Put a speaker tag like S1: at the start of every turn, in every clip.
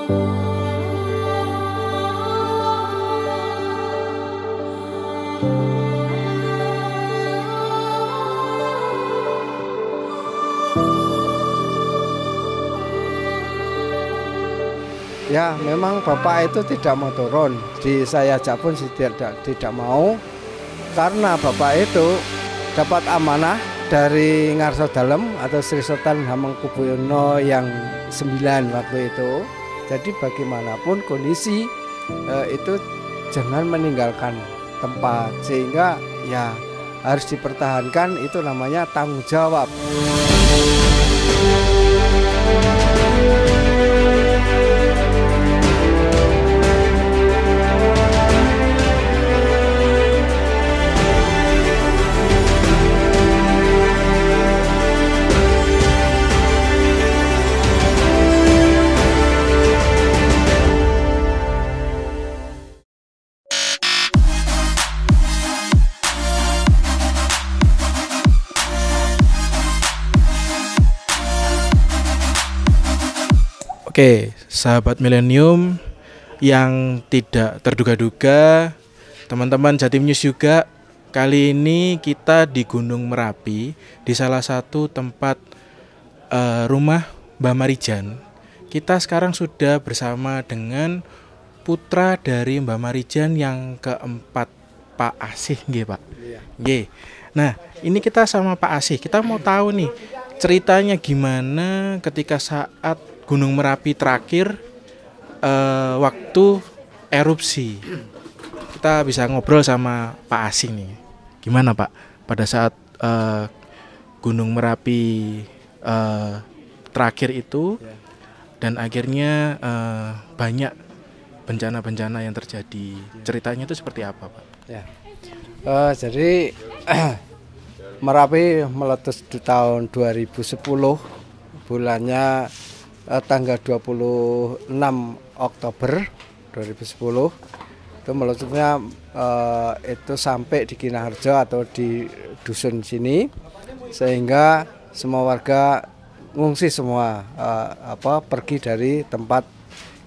S1: Ya, memang Bapak itu tidak mau turun. Saya ajak pun tidak mau, karena Bapak itu dapat amanah dari Ngarso Dalem atau Sri Sultan Hamengkubuwono yang 9 waktu itu. Jadi bagaimanapun kondisi itu jangan meninggalkan tempat, sehingga ya harus dipertahankan, itu namanya tanggung jawab.
S2: Oke, sahabat milenium yang tidak terduga-duga, teman-teman Jatim News juga, kali ini kita di Gunung Merapi, di salah satu tempat rumah Mbah Marijan. Kita sekarang sudah bersama dengan putra dari Mbah Marijan yang keempat, Pak Asih, nggih Pak. Nggih. Nah, ini kita sama Pak Asih. Kita mau tahu nih ceritanya gimana ketika saat Gunung Merapi terakhir waktu erupsi. Kita bisa ngobrol sama Pak Asih nih. Gimana Pak pada saat Gunung Merapi terakhir itu, dan akhirnya banyak bencana-bencana yang terjadi. Ceritanya itu seperti apa Pak?
S1: Ya. Jadi Merapi meletus di tahun 2010, bulannya tanggal 26 Oktober 2010. Itu meletusnya itu sampai di Kinaharjo atau di dusun sini, sehingga semua warga ngungsi semua, pergi dari tempat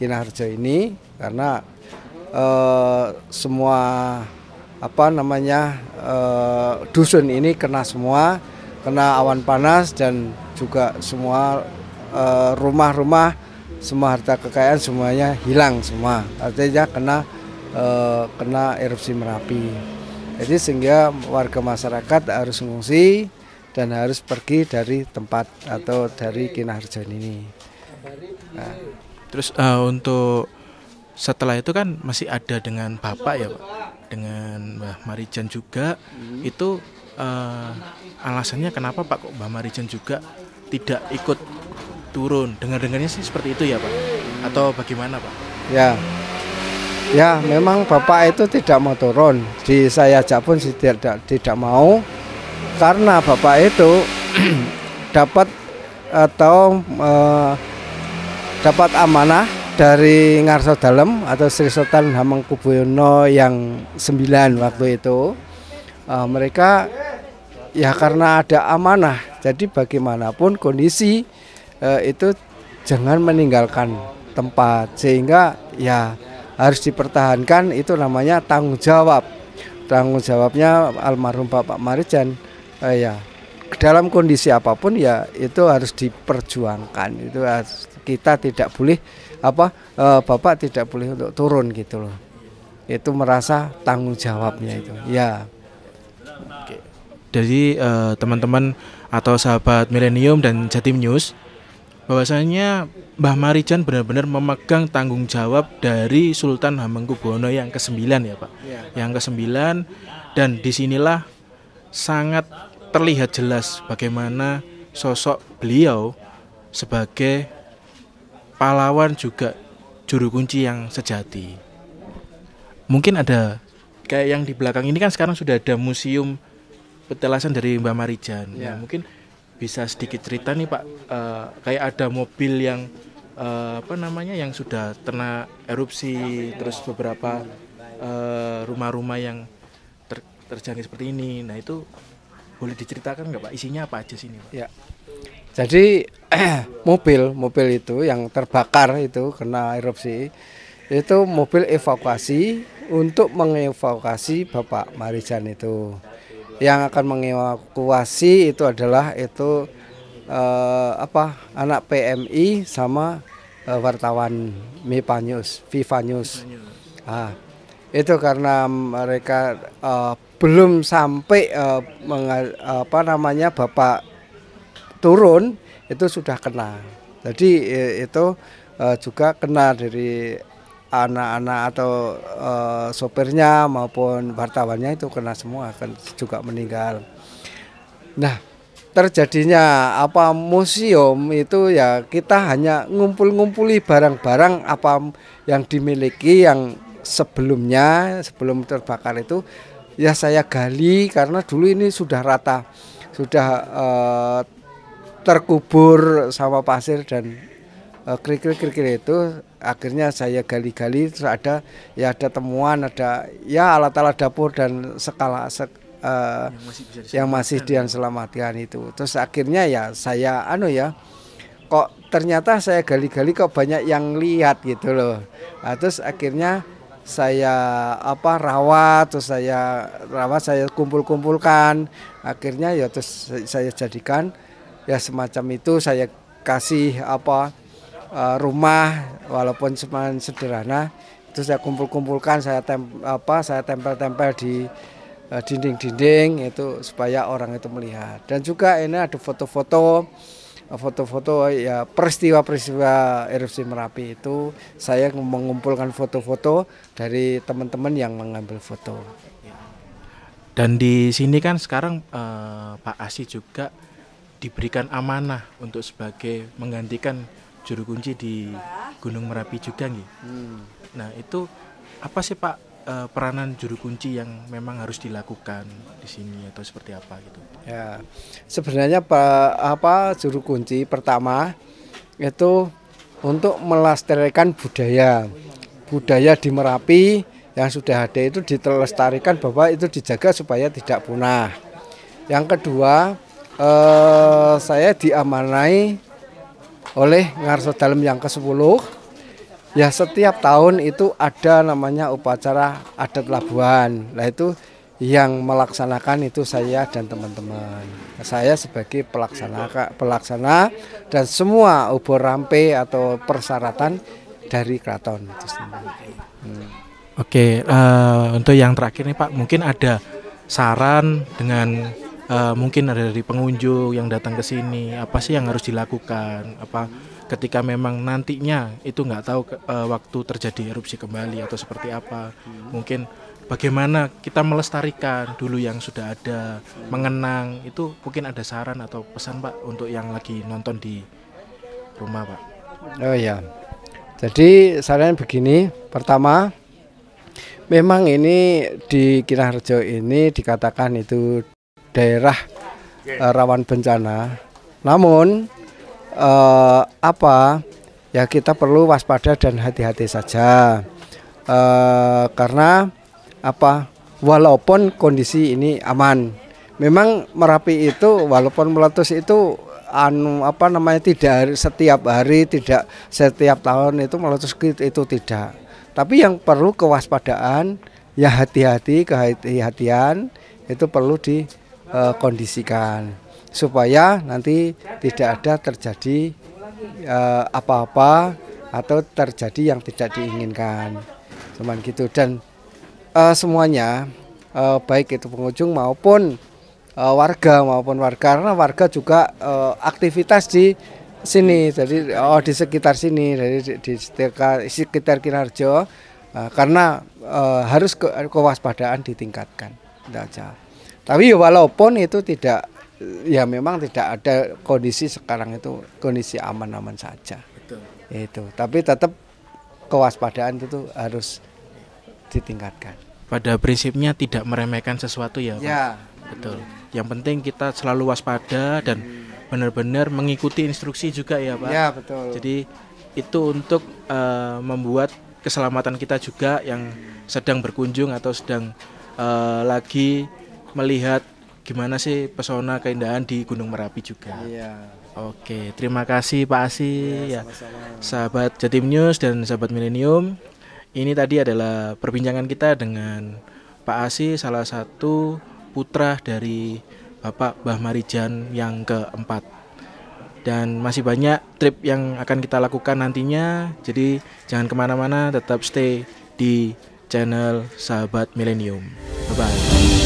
S1: Kinaharjo ini, karena semua dusun ini kena semua, kena awan panas, dan juga semua rumah-rumah, semua harta kekayaan semuanya hilang semua, artinya kena erupsi Merapi. Jadi sehingga warga masyarakat harus mengungsi dan harus pergi dari tempat atau dari Kinaharjo ini. Nah.
S2: Terus untuk setelah itu kan masih ada dengan Bapak ya Pak, dengan Mbah Marijan juga. Itu alasannya kenapa Pak kok Mbah Marijan juga tidak ikut turun? Dengar-dengarnya sih seperti itu ya Pak, atau bagaimana Pak?
S1: Ya, memang Bapak itu tidak mau turun. Saya ajak pun tidak mau, karena Bapak itu dapat amanah dari Ngarso Dalem atau Sri Sultan Hamengkubuwono yang 9 waktu itu. Mereka ya karena ada amanah, jadi bagaimanapun kondisi itu jangan meninggalkan tempat, sehingga ya harus dipertahankan, itu namanya tanggung jawab. Tanggung jawabnya almarhum Bapak Marijan, dalam kondisi apapun ya itu harus diperjuangkan. Itu kita tidak boleh Bapak tidak boleh untuk turun gitu loh. Itu merasa tanggung jawabnya itu. Ya.
S2: Oke. Jadi teman-teman atau sahabat milenium dan Jatim News, bahwasanya Mbah Marijan benar-benar memegang tanggung jawab dari Sultan Hamengkubuwono yang ke-9 ya Pak. Ya. Yang ke-9, dan disinilah sangat terlihat jelas bagaimana sosok beliau sebagai pahlawan juga juru kunci yang sejati. Mungkin ada kayak yang di belakang ini kan sekarang sudah ada museum petelasan dari Mbah Marijan. Ya. Mungkin bisa sedikit cerita nih Pak, kayak ada mobil yang yang sudah terkena erupsi, terus beberapa rumah-rumah yang terjangkit seperti ini. Nah itu boleh diceritakan nggak Pak, isinya apa aja sini Pak?
S1: Ya. Jadi mobil itu yang terbakar itu kena erupsi, itu mobil evakuasi untuk mengevakuasi Bapak Marijan itu. Yang akan mengevakuasi itu adalah anak PMI sama wartawan Viva News. Ah, itu karena mereka belum sampai Bapak turun itu sudah kena. Jadi itu juga kena dari anak-anak atau sopirnya maupun wartawannya itu kena semua, akan juga meninggal. Nah, terjadinya museum itu ya kita hanya ngumpuli barang-barang apa yang dimiliki yang sebelum terbakar itu ya saya gali, karena dulu ini sudah rata, sudah terkubur sama pasir dan kerikil-kerikil itu. Akhirnya saya gali-gali, terus ada temuan, ada ya alat-alat dapur dan yang masih diselamatkan itu. Terus akhirnya ya saya kok ternyata saya gali-gali kok banyak yang lihat gitu loh. Nah, terus akhirnya saya rawat, terus saya kumpulkan. Akhirnya ya terus saya jadikan ya semacam itu, saya kasih rumah walaupun sederhana, itu saya kumpulkan, saya tempel-tempel di dinding-dinding itu supaya orang itu melihat. Dan juga ini ada foto-foto ya peristiwa erupsi Merapi itu, saya mengumpulkan foto-foto dari teman-teman yang mengambil foto.
S2: Dan di sini kan sekarang Pak Asi juga diberikan amanah untuk sebagai menggantikan juru kunci di Gunung Merapi juga nih. Nah, itu apa sih Pak peranan juru kunci yang memang harus dilakukan di sini atau seperti apa gitu?
S1: Ya, sebenarnya juru kunci pertama itu untuk melestarikan budaya di Merapi yang sudah ada, itu dilestarikan, bahwa itu dijaga supaya tidak punah. Yang kedua, saya diamanai oleh Ngarso Dalem yang ke-10. Ya, setiap tahun itu ada namanya upacara adat Labuhan. Nah, itu yang melaksanakan itu saya dan teman-teman. Saya sebagai pelaksana dan semua ubur rampe atau persyaratan dari keraton itu sendiri.
S2: Oke, untuk yang terakhir nih Pak, mungkin ada saran dengan mungkin ada dari pengunjung yang datang ke sini, apa sih yang harus dilakukan? Apa ketika memang nantinya itu nggak tahu waktu terjadi erupsi kembali atau seperti apa? Mungkin bagaimana kita melestarikan dulu yang sudah ada, mengenang, itu mungkin ada saran atau pesan Pak untuk yang lagi nonton di rumah Pak?
S1: Oh ya, jadi saran begini, pertama, memang ini di Kinarjo ini dikatakan itu daerah rawan bencana. Namun ya kita perlu waspada dan hati-hati saja. Karena walaupun kondisi ini aman, memang Merapi itu walaupun meletus itu tidak setiap hari, tidak setiap tahun itu meletus, itu tidak. Tapi yang perlu kewaspadaan, ya kehati-hatian itu perlu dikondisikan supaya nanti tidak ada terjadi apa-apa atau terjadi yang tidak diinginkan. Cuman gitu. Dan semuanya baik itu pengunjung maupun warga, karena warga juga aktivitas di sini, jadi di sekitar sini, dari di sekitar Kinarjo, karena harus kewaspadaan ditingkatkan. Tapi walaupun itu tidak, ya memang tidak ada kondisi sekarang itu kondisi aman-aman saja. Betul. Itu, tapi tetap kewaspadaan itu harus ditingkatkan.
S2: Pada prinsipnya tidak meremehkan sesuatu ya Pak? Ya. Betul. Yang penting kita selalu waspada dan benar-benar mengikuti instruksi juga ya Pak.
S1: Ya, betul.
S2: Jadi itu untuk membuat keselamatan kita juga yang sedang berkunjung atau sedang lagi melihat gimana sih pesona keindahan di Gunung Merapi juga.
S1: Iya.
S2: Oke, terima kasih Pak Asi ya.
S1: Sama-sama.
S2: Sahabat Jatim News dan sahabat Milenium. Ini tadi adalah perbincangan kita dengan Pak Asi, salah satu putra dari Bapak Mbah Marijan yang keempat. Dan masih banyak trip yang akan kita lakukan nantinya. Jadi jangan kemana-mana, tetap stay di channel Sahabat Milenium. Bye-bye.